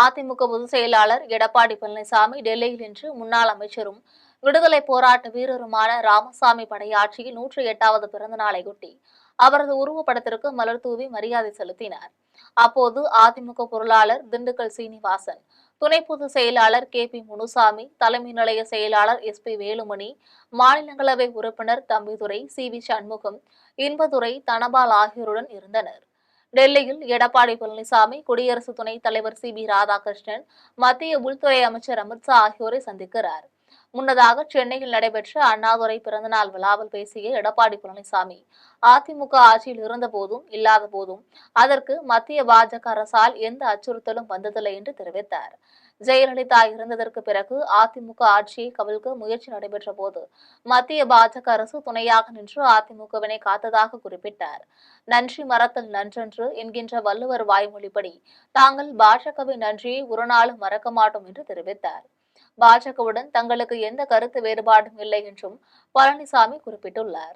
அதிமுக பொதுச் செயலாளர் எடப்பாடி பழனிசாமி டெல்லியில் இன்று முன்னாள் அமைச்சரும் விடுதலை போராட்ட வீரருமான ராமசாமி படையாட்சியின் 108வது பிறந்த நாளையொட்டி அவரது உருவப்படத்திற்கு மலர் தூவி மரியாதை செலுத்தினார். அப்போது அதிமுக பொருளாளர் திண்டுக்கல் சீனிவாசன், துணை பொதுச் செயலாளர் கே.பி. முனுசாமி, தலைமை நிலைய செயலாளர் எஸ்.பி. வேலுமணி, மாநிலங்களவை உறுப்பினர் தம்பிதுரை, சி.வி. சண்முகம், இன்பதுரை, தனபால் ஆகியோருடன் இருந்தனர். டெல்லியில் எடப்பாடி பழனிசாமி குடியரசு துணைத் தலைவர் சி.பி. ராதாகிருஷ்ணன், மத்திய உள்துறை அமைச்சர் அமித்ஷா ஆகியோரை சந்திக்கிறார். முன்னதாக சென்னையில் நடைபெற்ற அண்ணாதுரை பிறந்தநாள் விழாவில் பேசிய எடப்பாடி பழனிசாமி, அதிமுக ஆட்சியில் இருந்தபோதும் இல்லாதபோதும் அதற்கு மத்திய பாஜக அரசால் எந்த அச்சுறுத்தலும் வந்ததில்லை என்று தெரிவித்தார். ஜெயலலிதா இருந்ததற்கு பிறகு அதிமுக ஆட்சியை கவிழ்க்க முயற்சி நடைபெற்ற போது மத்திய பாஜக அரசு துணையாக நின்று அதிமுகவினை காத்ததாக குறிப்பிட்டார். நன்றி மறத்தல் நன்றன்று என்கின்ற வள்ளுவர் வாய்மொழிப்படி தாங்கள் பாஜகவின் நன்றியை ஒரு நாளும் மறக்க மாட்டோம் என்று தெரிவித்தார். பாஜகவுடன் தங்களுக்கு எந்த கருத்து வேறுபாடும் இல்லை என்றும் பழனிசாமி குறிப்பிட்டுள்ளார்.